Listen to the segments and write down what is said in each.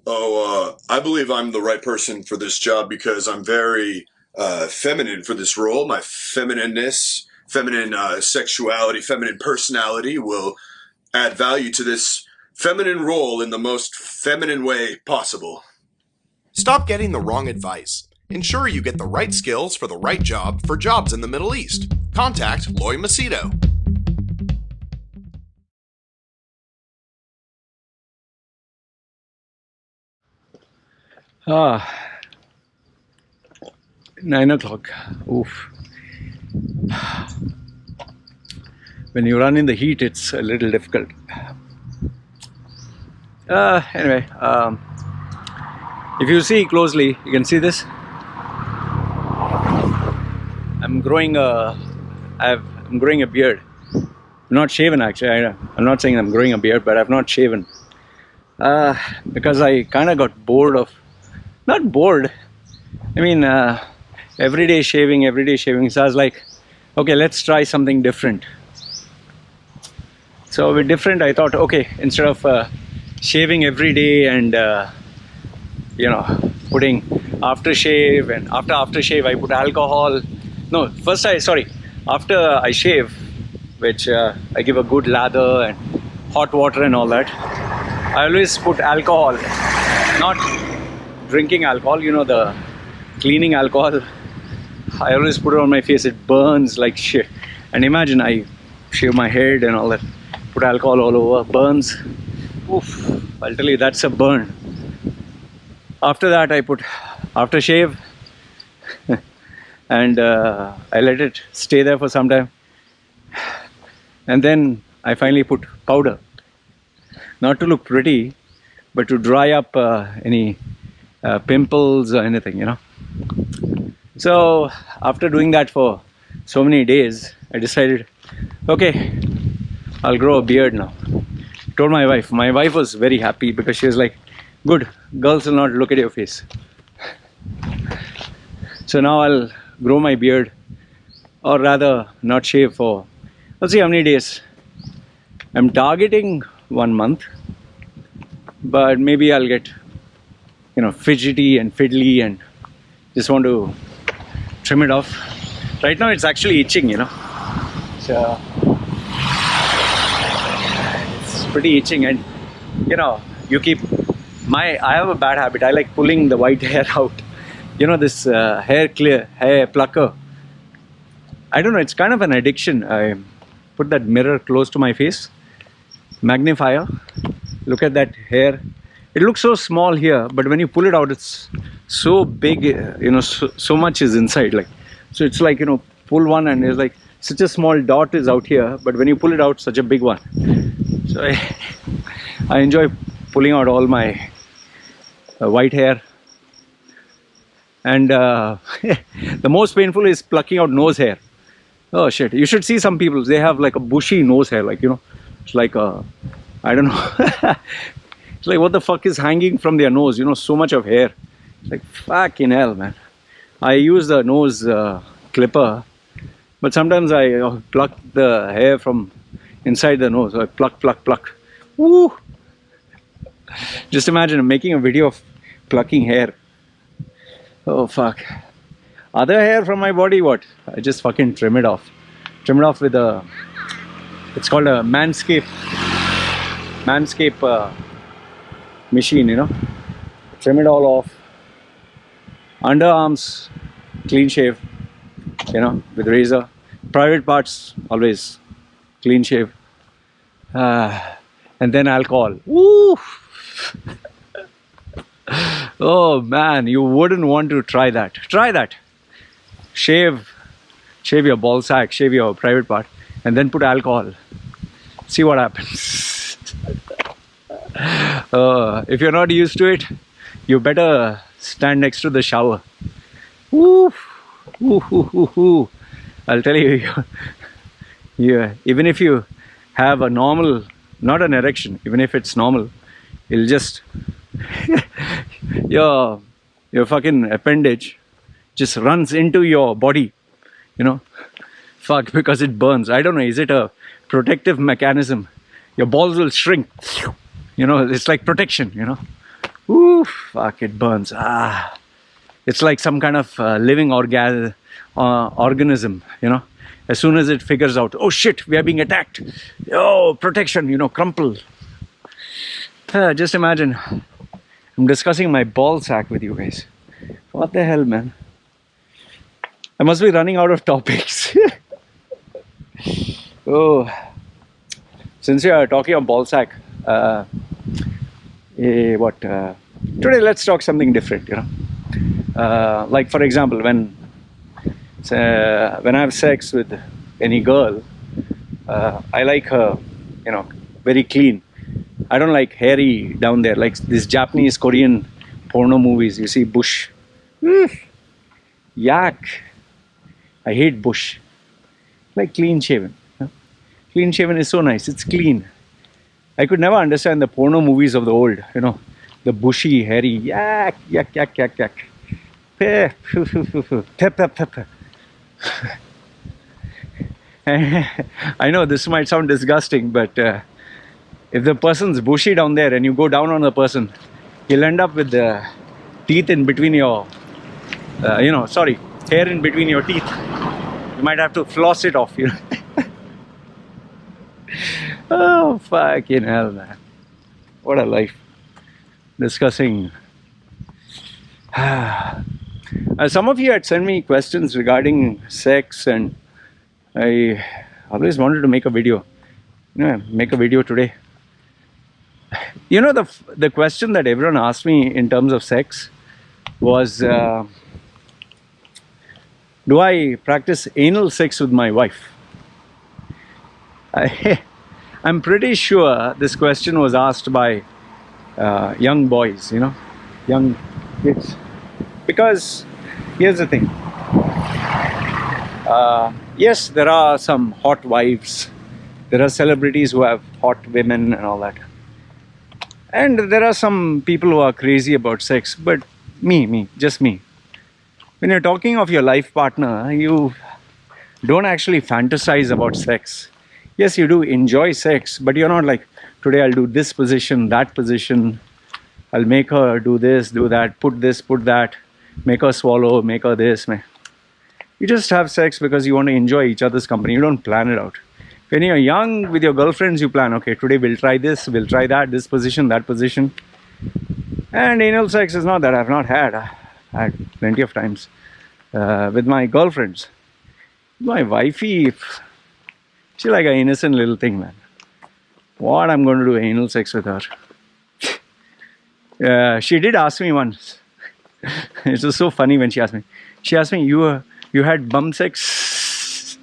I believe I'm the right person for this job because I'm very feminine for this role. My feminineness, feminine sexuality, feminine personality will add value to this feminine role in the most feminine way possible. Stop getting the wrong advice. Ensure you get the right skills for the right job for jobs in the Middle East. Contact Loy Machedo. Ah, 9 o'clock. Oof. When you run in the heat, it's a little difficult. Anyway, if you see closely, you can see this. I'm growing I'm growing a beard. I'm not shaven actually. I'm not saying I'm growing a beard, but I've not shaven because I kind of got bored of. Not bored. I mean, everyday shaving. So I was like, okay, let's try something different. So with different, I thought, okay, instead of shaving every day and putting aftershave, and after aftershave I put alcohol. No, after I shave, which I give a good lather and hot water and all that, I always put alcohol, not drinking alcohol, the cleaning alcohol. I always put it on my face. It burns like shit. And imagine I shave my head and all that, put alcohol all over, burns. Oof, I'll tell you, that's a burn. After that I put aftershave and I let it stay there for some time, and then I finally put powder, not to look pretty but to dry up any pimples or anything. So after doing that for so many days, I decided, okay, I'll grow a beard now. Told my wife. My wife was very happy because she was like, good, girls will not look at your face. So now I'll grow my beard, or rather not shave for, let's see how many days. I'm targeting 1 month, but maybe I'll get fidgety and fiddly and just want to trim it off. Right now it's actually itching, so it's pretty itching. And I have a bad habit. I like pulling the white hair out, this hair plucker. I don't know, it's kind of an addiction. I put that mirror close to my face, magnifier, look at that hair. It looks so small here, but when you pull it out, it's so big. So much is inside. So it's like, pull one and it's like such a small dot is out here, but when you pull it out, such a big one. So I enjoy pulling out all my white hair. And the most painful is plucking out nose hair. Oh shit! You should see some people. They have like a bushy nose hair, it's like I don't know. It's like, what the fuck is hanging from their nose? So much of hair. It's like, fucking hell, man. I use the nose clipper, but sometimes I pluck the hair from inside the nose. So I pluck. Woo! Just imagine making a video of plucking hair. Oh fuck. Other hair from my body, what? I just fucking trim it off. Trim it off with it's called a Manscaped machine, trim it all off. Underarms, clean shave, with razor. Private parts, always clean shave. And then alcohol. Woo! Oh man, you wouldn't want to try that. Try that. Shave your ball sack, shave your private part, and then put alcohol. See what happens. If you're not used to it, you better stand next to the shower. Woo! I'll tell you, even if you have a normal, not an erection, even if it's normal, it'll just your fucking appendage just runs into your body, fuck, because it burns. I don't know, is it a protective mechanism? Your balls will shrink, it's like protection, Ooh, fuck, it burns. It's like some kind of living organism, you know. As soon as it figures out, oh shit, we are being attacked. Oh, protection, you know, crumple. Just imagine, I'm discussing my ball sack with you guys. What the hell, man? I must be running out of topics. Oh, since you are talking of ball sack, today let's talk something different, you know. Like for example, when I have sex with any girl, I like her, you know, very clean. I don't like hairy down there, like this Japanese, Korean porno movies. You see bush. Yak. I hate bush. Like clean shaven. Clean shaven is so nice. It's clean. I could never understand the porno movies of the old, you know, the bushy, hairy, yak, yak, yak, yak, yak. Pep, pep, pep, pep. I know this might sound disgusting, but if the person's bushy down there and you go down on the person, you'll end up with the teeth in between your, hair in between your teeth. You might have to floss it off, you know. Oh, fucking hell, man. What a life. Discussing. Some of you had sent me questions regarding sex, and I always wanted to make a video. Make a video today. You know, the question that everyone asked me in terms of sex was, do I practice anal sex with my wife? I'm pretty sure this question was asked by young boys, you know, young kids. Because here's the thing. Yes, there are some hot wives. There are celebrities who have hot women and all that. And there are some people who are crazy about sex. But just me. When you're talking of your life partner, you don't actually fantasize about sex. Yes, you do enjoy sex, but you're not like, today I'll do this position, that position. I'll make her do this, do that, put this, put that, make her swallow, make her this. You just have sex because you want to enjoy each other's company. You don't plan it out. When you're young with your girlfriends, you plan, okay, today we'll try this, we'll try that, this position, that position. And anal sex is not that I've not had. I've had plenty of times with my girlfriends. My wifey, she's like an innocent little thing, man. What I'm going to do anal sex with her? She did ask me once. It was so funny when she asked me. She asked me, you had bum sex?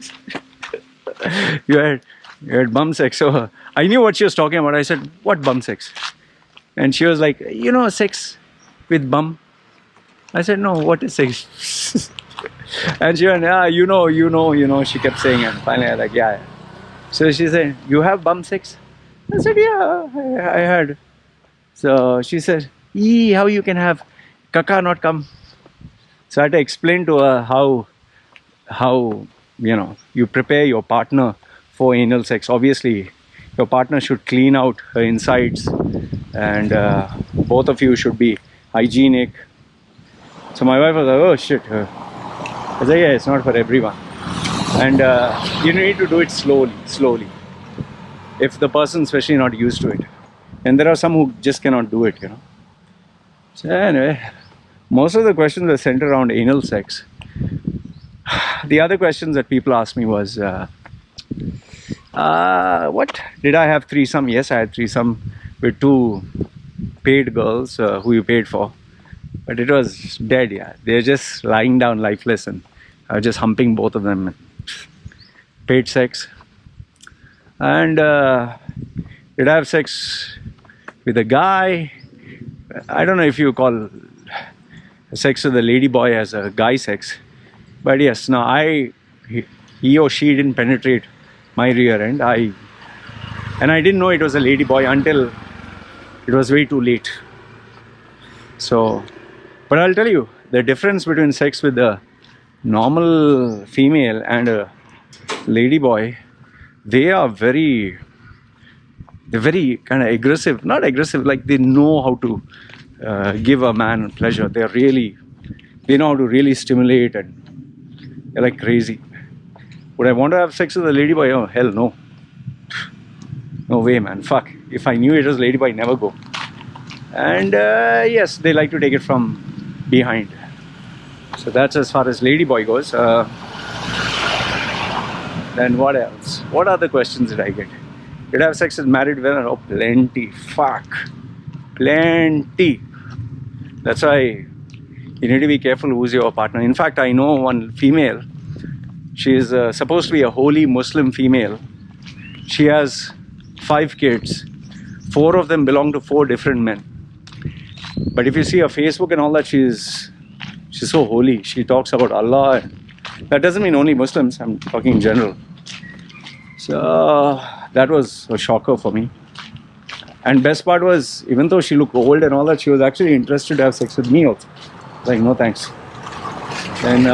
you had bum sex. So I knew what she was talking about. I said, what bum sex? And she was like, you know, sex with bum. I said, no, what is sex? And she went, you know, she kept saying it. Finally I was like, yeah. So she said, you have bum sex? I said, yeah, I had. So she said, how you can have kaka not come? So I had to explain to her how you prepare your partner for anal sex. Obviously, your partner should clean out her insides, and both of you should be hygienic. So my wife was like, oh shit. I said, yeah, it's not for everyone. And you need to do it slowly. If the person especially not used to it. And there are some who just cannot do it, you know. So anyway, most of the questions were centered around anal sex. The other questions that people asked me was, what? Did I have threesome? Yes, I had threesome with 2 paid girls who you paid for. But it was dead, yeah. They're just lying down lifeless, and I was just humping both of them. Paid sex. And did I have sex with a guy? I don't know if you call sex with a lady boy as a guy sex. But yes, no, he or she didn't penetrate my rear end. And I didn't know it was a lady boy until it was way too late. So, but I'll tell you, the difference between sex with a normal female and a lady boy, they're very kind of aggressive. Not aggressive, like they know how to give a man pleasure. They know how to really stimulate, and they're like crazy. Would I want to have sex with a ladyboy? Oh, hell no. No way, man. Fuck. If I knew it was ladyboy, never go. And yes, they like to take it from behind. So that's as far as ladyboy goes. Then what else? What other questions did I get? Did I have sex with married women? Oh, plenty. Fuck. Plenty. That's why you need to be careful who's your partner. In fact, I know one female. She is supposed to be a holy Muslim female. She has 5 kids. 4 of them belong to 4 different men. But if you see her Facebook and all that, she's so holy. She talks about Allah. That doesn't mean only Muslims. I'm talking in general. So that was a shocker for me. And best part was, even though she looked old and all that, she was actually interested to have sex with me also. Like, no thanks. Then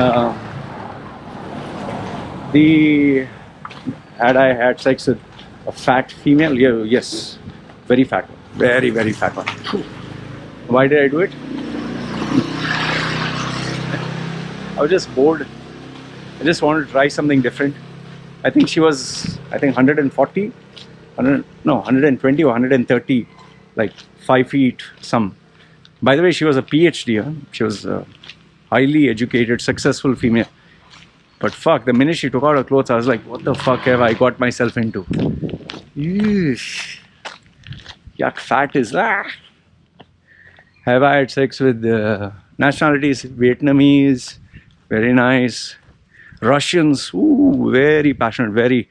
had I had sex with a fat female? Yeah, yes. Very fat one. Very, very fat one. Why did I do it? I was just bored. I just wanted to try something different. I think she was, 120 or 130, like 5 feet some. By the way, she was a PhD. Huh? She was a highly educated, successful female. But fuck, the minute she took out her clothes, I was like, what the fuck have I got myself into? Yeesh. Yuck, fat is... Have I had sex with nationalities? Vietnamese, very nice. Russians, ooh, very passionate,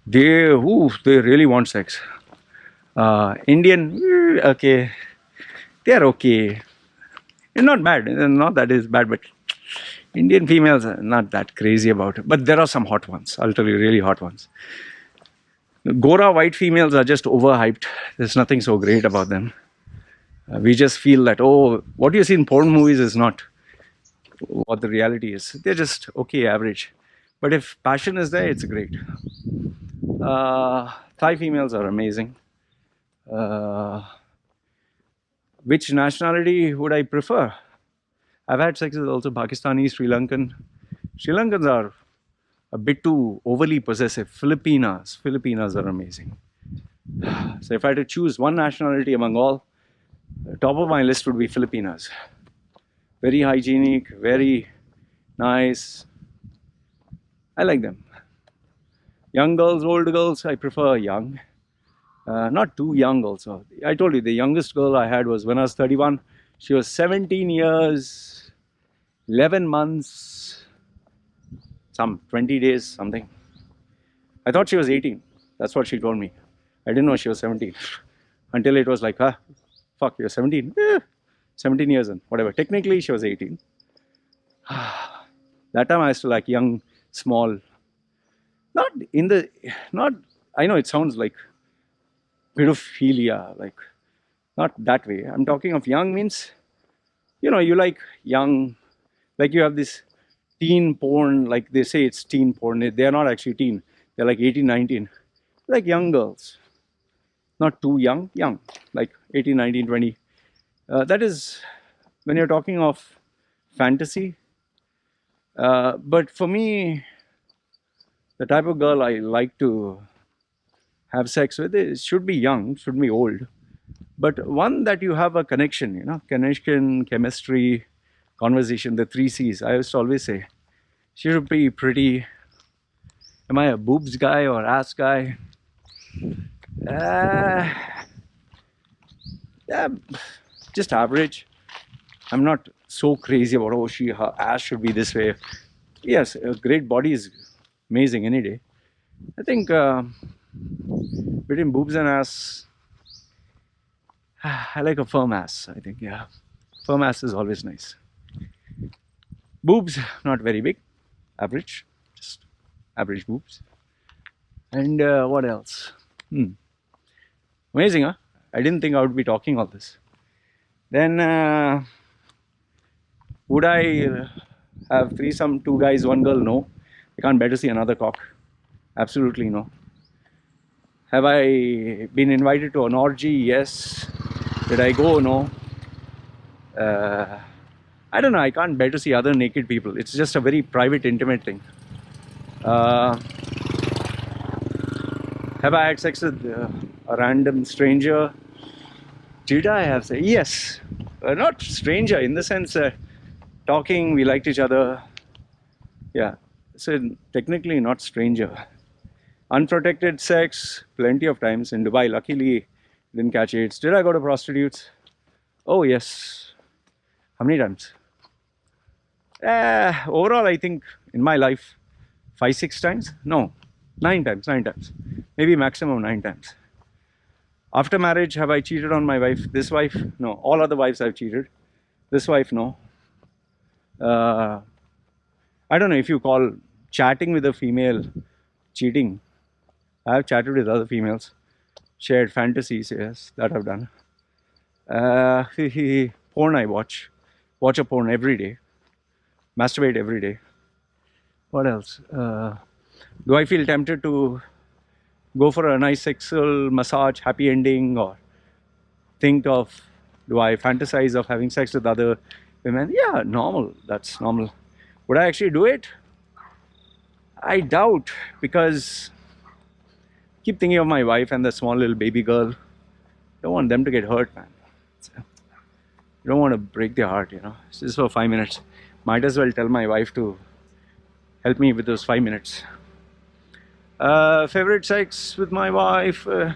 they really want sex. Indian, okay, they're okay. They're not bad, not that is bad, but Indian females are not that crazy about it. But there are some hot ones, I'll tell you, really hot ones. Gora white females are just overhyped. There's nothing so great about them. We just feel that, oh, what you see in porn movies is not what the reality is. They're just okay, average. But if passion is there, it's great. Thai females are amazing. Which nationality would I prefer? I've had sex with also Pakistani, Sri Lankan. Sri Lankans are a bit too overly possessive. Filipinas are amazing. So if I had to choose one nationality among all, the top of my list would be Filipinas. Very hygienic, very nice. I like them. Young girls, old girls, I prefer young. Not too young also. I told you, the youngest girl I had was when I was 31. She was 17 years, 11 months, some 20 days, something. I thought she was 18. That's what she told me. I didn't know she was 17. Until it was like, fuck, you're 17. 17 years and whatever. Technically, she was 18. That time I was still like young, small. I know it sounds like pedophilia, like not that way. I'm talking of young means, you like young, like you have this teen porn, like they say it's teen porn. They're not actually teen. They're like 18, 19. Like young girls. Not too young, like 18, 19, 20. That is when you're talking of fantasy. But for me, the type of girl I like to have sex with should be young, should be old. But one that you have a connection, connection, chemistry, conversation, the 3 C's. I used to always say, she should be pretty. Am I a boobs guy or ass guy? Yeah, just average. I'm not so crazy about, her ass should be this way. Yes, a great body is amazing any day. I think between boobs and ass, I like a firm ass, I think, yeah. Firm ass is always nice. Boobs, not very big, average, just average boobs. And what else? Amazing, huh? I didn't think I would be talking all this. Then, would I have threesome, 2 guys, 1 girl? No. I can't bear to see another cock. Absolutely no. Have I been invited to an orgy? Yes. Did I go? No. I don't know. I can't bear to see other naked people. It's just a very private, intimate thing. Uh, have I had sex with a random stranger? Did I have sex? Yes. Not stranger in the sense that talking, we liked each other. Yeah. So technically not stranger. Unprotected sex, plenty of times in Dubai. Luckily, didn't catch AIDS. Did I go to prostitutes? Oh yes. How many times? Overall, I think in my life, 5, 6 times. No, 9 times. 9 times. Maybe maximum 9 times. After marriage, have I cheated on my wife? This wife? No. All other wives I've cheated. This wife, no. I don't know if you call chatting with a female cheating. I have chatted with other females, shared fantasies, yes, that I've done. Porn I watch a porn every day, masturbate every day. What else? Do I feel tempted to go for a nice sexual massage, happy ending, or think of, do I fantasize of having sex with other women? Yeah, normal, that's normal. Would I actually do it? I doubt, because keep thinking of my wife and the small little baby girl. Don't want them to get hurt, man. You don't want to break their heart, you know. It's just for 5 minutes. Might as well tell my wife to help me with those 5 minutes. Favorite sex with my wife? I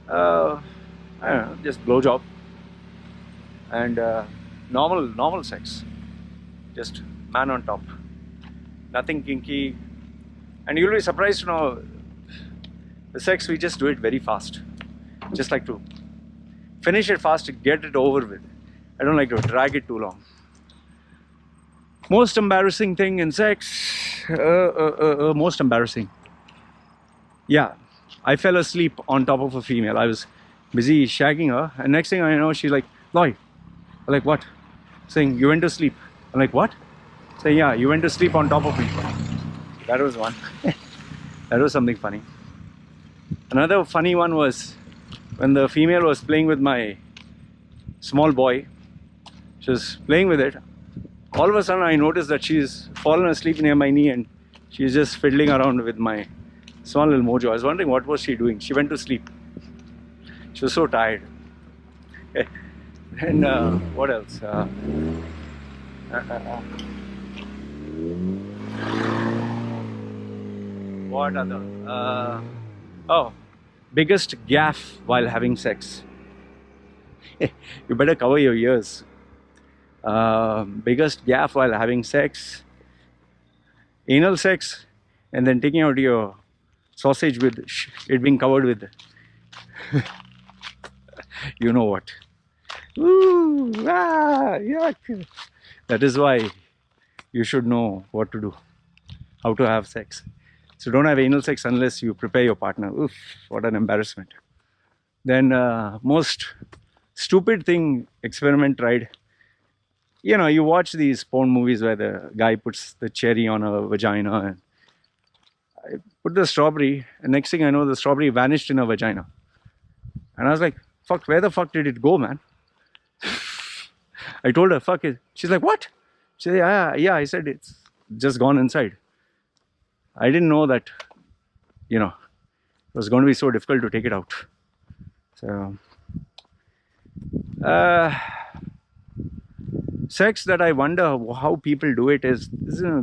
don't know, just blowjob. And normal sex. Just man on top. Nothing kinky. And you'll be surprised to know, the sex, we just do it very fast. Just like to finish it fast, to get it over with. I don't like to drag it too long. Most embarrassing thing in sex? Most embarrassing. Yeah, I fell asleep on top of a female. I was busy shagging her, and next thing I know, she's like, Loy. I'm like, what? Saying, you went to sleep. I'm like, what? Saying, yeah, you went to sleep on top of me. That was one. That was something funny. Another funny one was when the female was playing with my small boy. She was playing with it. All of a sudden I noticed that she's fallen asleep near my knee and she's just fiddling around with my small little mojo. I was wondering what was she doing. She went to sleep. She was so tired. And what else? What other? Oh, biggest gaffe while having sex. You better cover your ears. Biggest gaffe while having sex. Anal sex, and then taking out your sausage with it being covered with you know what. Ooh, yuck. That is why you should know what to do, how to have sex. So don't have anal sex unless you prepare your partner. Oof, what an embarrassment. Then most stupid thing experiment tried. You know, you watch these porn movies where the guy puts the cherry on a vagina, and I put the strawberry, and next thing I know, the strawberry vanished in her vagina. And I was like, fuck, where the fuck did it go, man? I told her, fuck it. She's like, what? She said, yeah, I said it's just gone inside. I didn't know that, you know, it was going to be so difficult to take it out. So, sex that I wonder how people do it is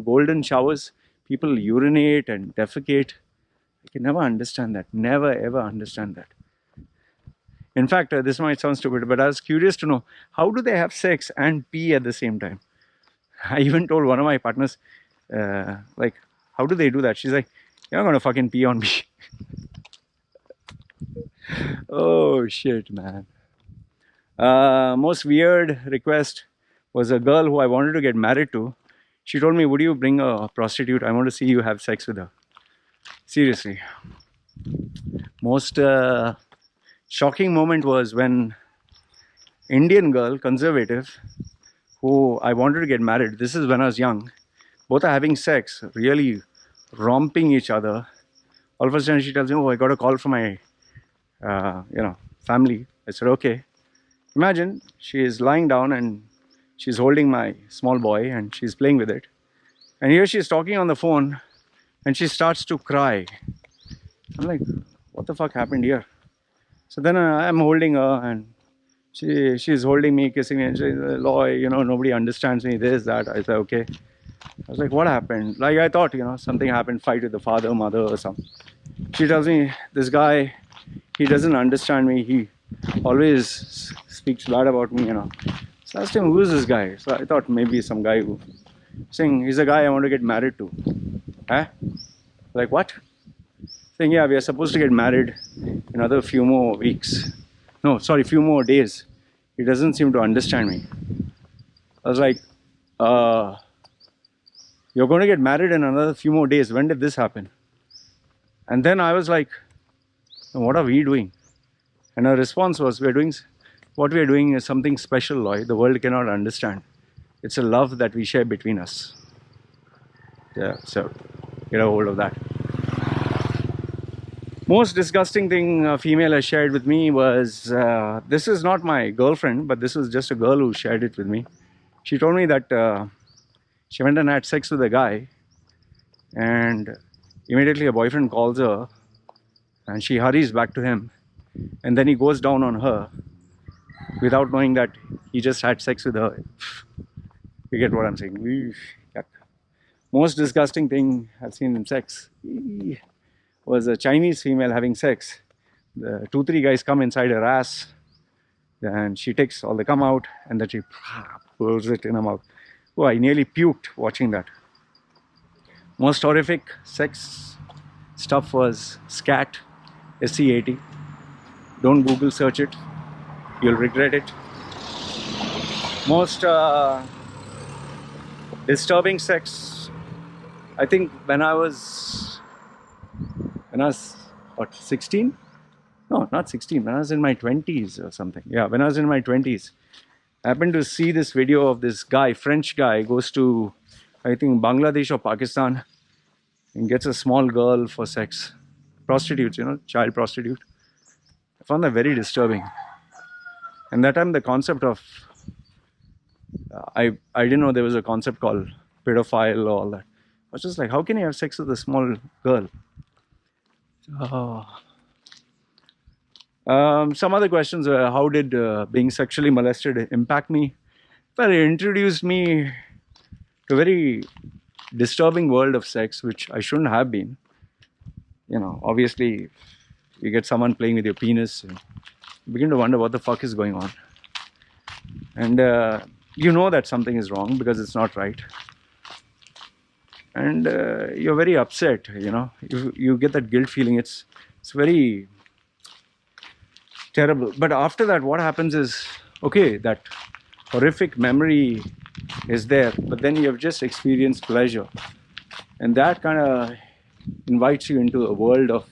golden showers. People urinate and defecate. I can never understand that. Never ever understand that. In fact, this might sound stupid, but I was curious to know, how do they have sex and pee at the same time? I even told one of my partners, like, how do they do that? She's like, you're not gonna fucking pee on me. Oh shit, man. Most weird request was a girl who I wanted to get married to. She told me, would you bring a prostitute? I want to see you have sex with her. Seriously. Most shocking moment was when Indian girl, conservative, who I wanted to get married. This is when I was young. Both are having sex, really romping each other. All of a sudden she tells me, oh, I got a call from my, family. I said, okay. Imagine she is lying down and she's holding my small boy and she's playing with it. And here she's talking on the phone and she starts to cry. I'm like, what the fuck happened here? So then I'm holding her and she's holding me, kissing me, and she's Loy, nobody understands me, this, that. I said, okay. I was like, what happened? Like, I thought, something happened, fight with the father, mother, or something. She tells me, this guy, he doesn't understand me. He always speaks bad about me, So I asked him, who is this guy? So I thought maybe some guy who, saying, he's a guy I want to get married to. Huh? Like, what? Saying, yeah, we are supposed to get married another few more weeks. No, sorry, few more days. He doesn't seem to understand me. I was like, you're going to get married in another few more days. When did this happen? And then I was like, what are we doing? And her response was, what we are doing is something special, Loy. The world cannot understand. It's a love that we share between us. Yeah, so get a hold of that. Most disgusting thing a female has shared with me was, this is not my girlfriend, but this was just a girl who shared it with me. She told me that she went and had sex with a guy, and immediately her boyfriend calls her and she hurries back to him, and then he goes down on her without knowing that he just had sex with her. You get what I'm saying? Yuck. Most disgusting thing I've seen in sex was a Chinese female having sex. The 2-3 guys come inside her ass and she takes all the cum out and then she pulls it in her mouth. Oh, I nearly puked watching that. Most horrific sex stuff was scat, SCAT. Don't Google search it. You'll regret it. Most disturbing sex, I think when I was what, 16? No, not 16. When I was in my 20s or something. Yeah, when I was in my 20s. I happened to see this video of this guy, French guy, goes to, I think, Bangladesh or Pakistan and gets a small girl for sex. Prostitutes, child prostitute. I found that very disturbing. And that time the concept of, I didn't know there was a concept called pedophile or all that. I was just like, how can you have sex with a small girl? Some other questions were, how did being sexually molested impact me? Well, it introduced me to a very disturbing world of sex, which I shouldn't have been. Obviously, you get someone playing with your penis, and you begin to wonder what the fuck is going on. And you know that something is wrong because it's not right. And you're very upset, you get that guilt feeling. It's very terrible. But after that, what happens is, okay, that horrific memory is there, but then you have just experienced pleasure, and that kind of invites you into a world of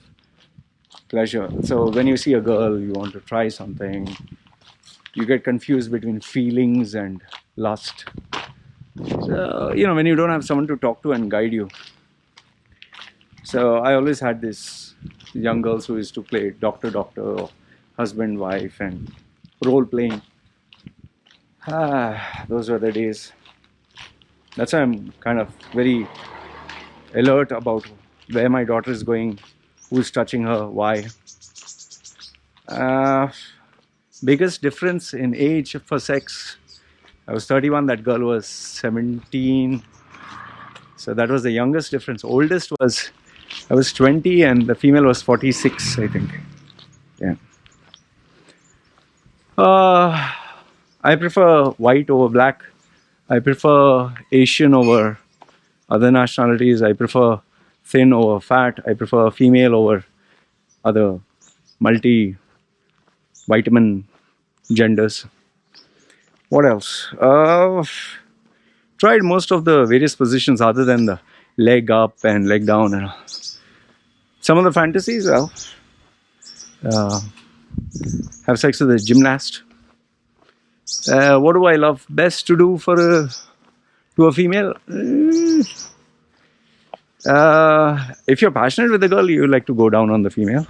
pleasure. So when you see a girl, you want to try something, you get confused between feelings and lust. So, when you don't have someone to talk to and guide you. So I always had this young girls who used to play doctor, or husband, wife, and role playing. Those were the days. That's why I'm kind of very alert about where my daughter is going, who's touching her, why. Biggest difference in age for sex. I was 31, that girl was 17. So that was the youngest difference. Oldest was, I was 20 and the female was 46, I think. Yeah. I prefer white over black. I prefer Asian over other nationalities. I prefer thin over fat. I prefer female over other multi-vitamin genders. What else? Tried most of the various positions other than the leg up and leg down. Some of the fantasies, well, have sex with a gymnast. What do I love best to do to a female? If you're passionate with a girl, you like to go down on the female.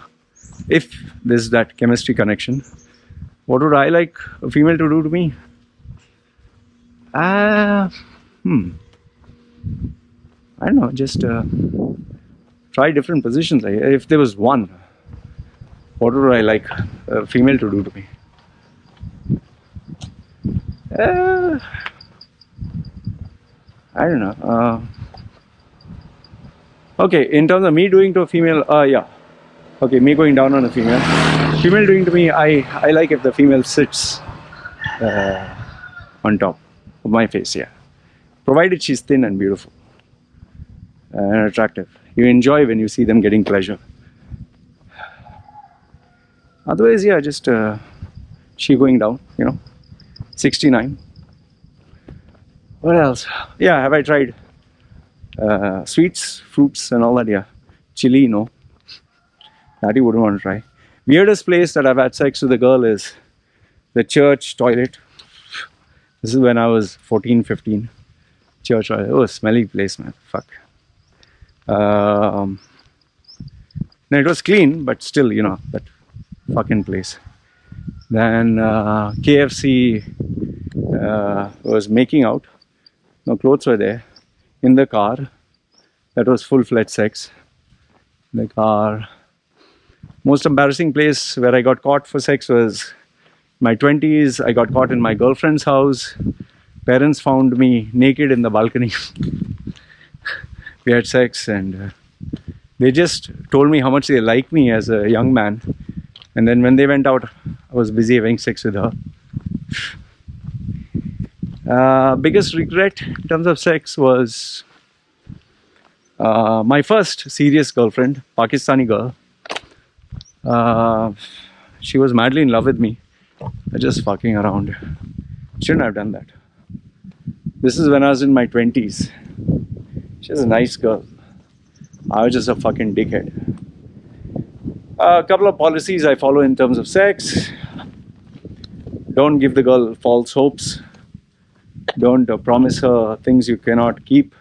If there's that chemistry connection. What would I like a female to do to me? I don't know, just try different positions. If there was one, what would I like a female to do to me? I don't know. Okay, in terms of me doing to a female, yeah. Okay, me going down on a female. Female doing to me, I like if the female sits on top of my face, yeah. Provided she's thin and beautiful and attractive. You enjoy when you see them getting pleasure. Otherwise, yeah, just she going down, 69. What else? Yeah, have I tried sweets, fruits and all that? Yeah. Chili, no. That you wouldn't want to try. Weirdest place that I've had sex with a girl is the church toilet. This is when I was 14, 15. Church toilet. Oh, smelly place, man. Fuck. No, it was clean, but still, that fucking place. Then KFC was making out. No clothes were there. In the car. That was full-fledged sex. In the car. Most embarrassing place where I got caught for sex was my 20s. I got caught in my girlfriend's house. Parents found me naked in the balcony. We had sex and they just told me how much they like me as a young man. And then when they went out, I was busy having sex with her. Biggest regret in terms of sex was my first serious girlfriend, Pakistani girl. She was madly in love with me. Just fucking around. Shouldn't have done that. This is when I was in my 20s. She was a nice girl. I was just a fucking dickhead. A couple of policies I follow in terms of sex. Don't give the girl false hopes. Don't promise her things you cannot keep.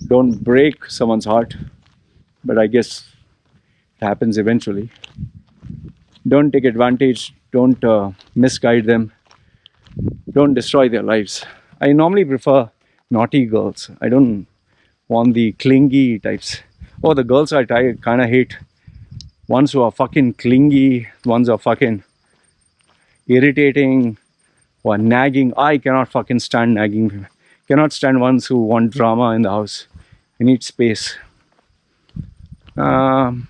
Don't break someone's heart. But I guess it happens eventually. Don't take advantage. Don't misguide them. Don't destroy their lives. I normally prefer naughty girls. I don't want the clingy types. Oh, the girls I kind of hate. Ones who are fucking clingy. Ones who are fucking irritating or nagging. I cannot fucking stand nagging. Cannot stand ones who want drama in the house. I need space. Girls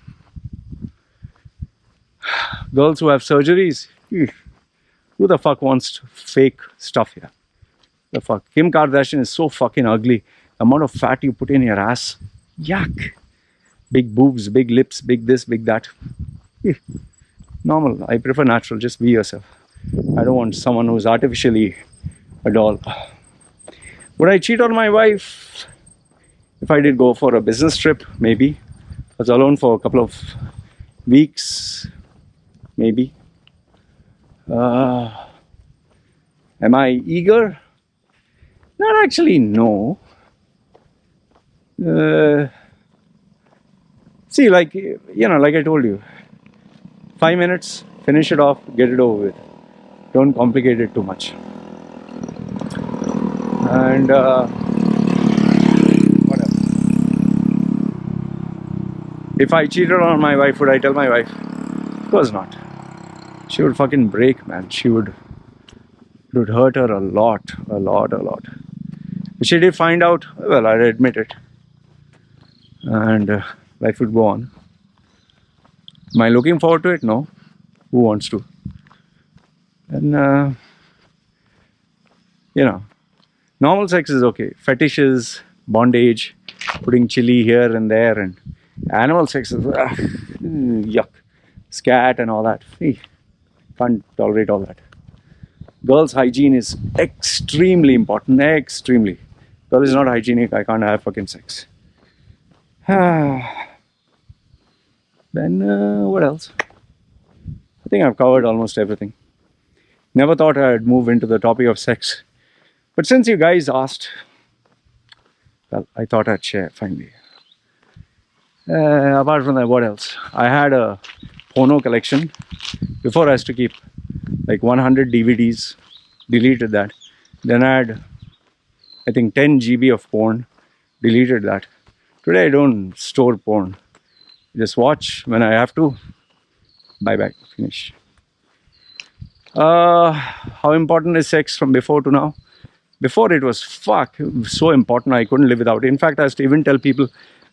who have surgeries. Who the fuck wants fake stuff here? The fuck. Kim Kardashian is so fucking ugly. The amount of fat you put in your ass. Yuck. Big boobs, big lips, big this, big that. Normal. I prefer natural. Just be yourself. I don't want someone who's artificially a doll. Would I cheat on my wife? If I did go for a business trip, maybe. I was alone for a couple of weeks, maybe. Am I eager? Not actually, no. See, like I told you, 5 minutes, finish it off, get it over with. Don't complicate it too much. And what else? If I cheated on my wife, would I tell my wife? Of course not. She would fucking break, man. It would hurt her a lot. If she did find out, well, I'd admit it. And life would go on. Am I looking forward to it? No. Who wants to? And, normal sex is okay. Fetishes, bondage, putting chili here and there, and animal sex is yuck. Scat and all that. Can't tolerate all that. Girls' hygiene is extremely important. Extremely. Girl is not hygienic, I can't have fucking sex. Then what else? I think I've covered almost everything. Never thought I'd move into the topic of sex. But since you guys asked, well, I thought I'd share finally. Apart from that, what else? I had a porno collection. Before I used to keep like 100 DVDs, deleted that. Then I had, I think, 10 GB of porn, deleted that. Today I don't store porn. Just watch when I have to. Bye bye. Finish. How important is sex from before to now? Before it was so important I couldn't live without it. In fact, I used to even tell people,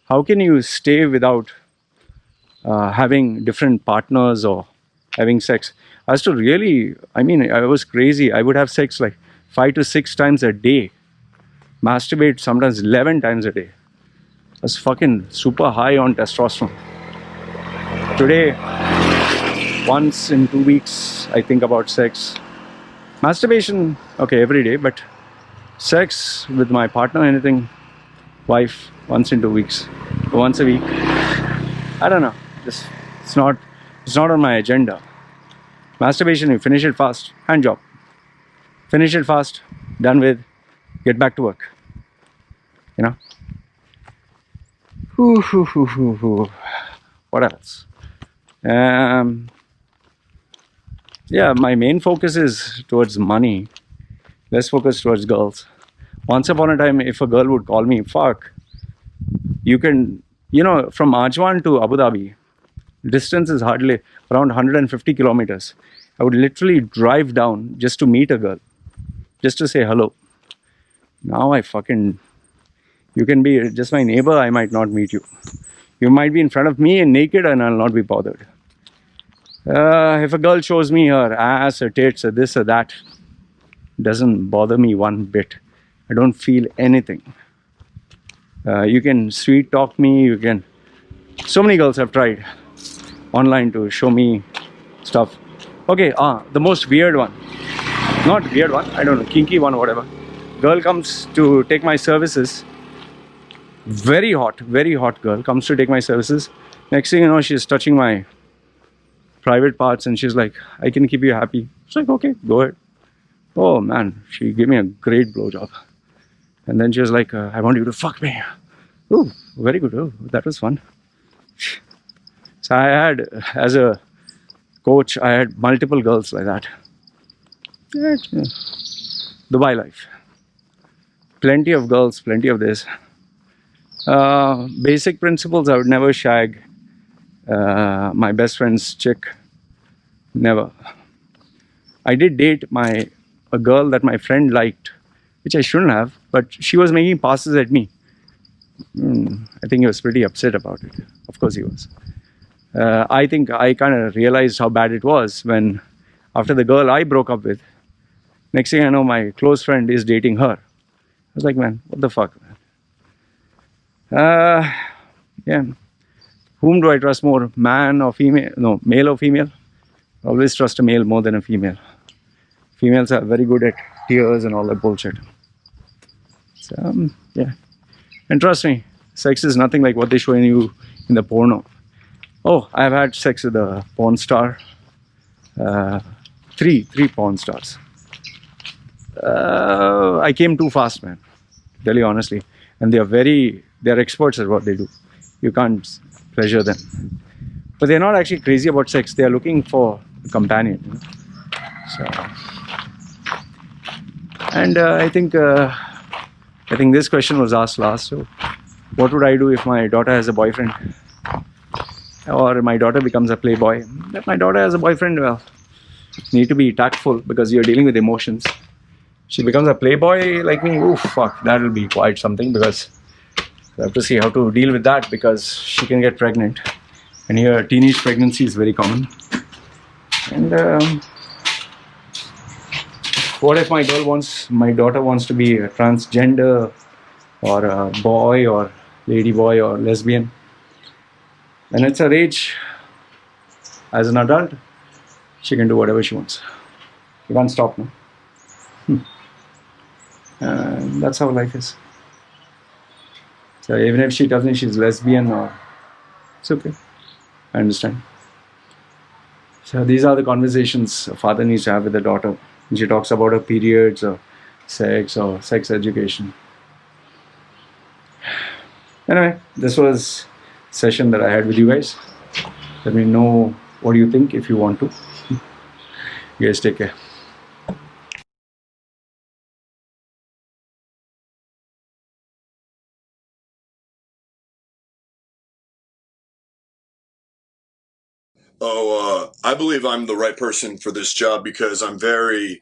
how can you stay without having different partners or having sex? I used to really, I was crazy. I would have sex like 5 to 6 times a day. Masturbate sometimes 11 times a day. I was fucking super high on testosterone. Today, once in 2 weeks, I think about sex. Masturbation, okay, every day, but sex with my partner, anything, wife, once in 2 weeks, once a week. I don't know. Just it's not on my agenda. Masturbation, you finish it fast, hand job. Finish it fast, done with, get back to work. You know? What else? Yeah, my main focus is towards money, less focus towards girls. Once upon a time, if a girl would call me, you can, from Ajwan to Abu Dhabi, distance is hardly around 150 kilometers. I would literally drive down just to meet a girl, just to say hello. Now you can be just my neighbor, I might not meet you. You might be in front of me and naked and I'll not be bothered. If a girl shows me her ass, her tits, or this or that, doesn't bother me one bit. I don't feel anything. You can sweet talk me, so many girls have tried online to show me stuff. Okay, the most weird one. Not weird one, I don't know, kinky one or whatever. Girl comes to take my services. Very hot girl comes to take my services. Next thing you know, she's touching my private parts and she's like, I can keep you happy. It's like, okay, go ahead. Oh man, she gave me a great blowjob. And then she was like, I want you to fuck me. Oh, very good. Oh, that was fun. So I had, as a coach, I had multiple girls like that. Yeah. Dubai life. Plenty of girls, plenty of this. Basic principles, I would never shag my best friend's chick. Never. I did date a girl that my friend liked, which I shouldn't have, but she was making passes at me. I think he was pretty upset about it. Of course he was. I think I kind of realized how bad it was when, after the girl I broke up with, next thing I know, my close friend is dating her. I was like, man, what the fuck, man? Yeah. Whom do I trust more, man or female? No, male or female? Always trust a male more than a female. Females are very good at tears and all that bullshit. So, yeah. And trust me, sex is nothing like what they show you in the porno. Oh, I've had sex with a porn star. Three porn stars. I came too fast, man. Tell you honestly. And they're experts at what they do. You can't pleasure them. But they're not actually crazy about sex. They're looking for a companion. So, and I think this question was asked last. So, what would I do if my daughter has a boyfriend, or my daughter becomes a playboy? If my daughter has a boyfriend, well, you need to be tactful because you're dealing with emotions. She becomes a playboy like me. Ooh, fuck, that'll be quite something, because I have to see how to deal with that, because she can get pregnant, and here teenage pregnancy is very common. And what if my daughter wants to be a transgender, or a boy, or lady boy, or lesbian? And it's her age. As an adult, she can do whatever she wants. You can't stop now. That's how life is. So even if she tells me she's lesbian, or it's okay. I understand. So these are the conversations a father needs to have with the daughter when she talks about her periods, or sex education. Anyway, this was a session that I had with you guys. Let me know what you think if you want to. You guys take care. I believe I'm the right person for this job because I'm very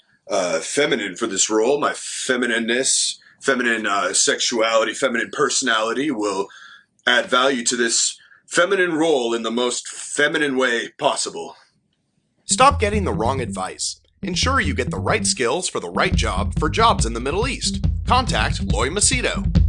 feminine for this role. My feminineness, feminine sexuality, feminine personality will add value to this feminine role in the most feminine way possible. Stop getting the wrong advice. Ensure you get the right skills for the right job for jobs in the Middle East. Contact Loy Machedo.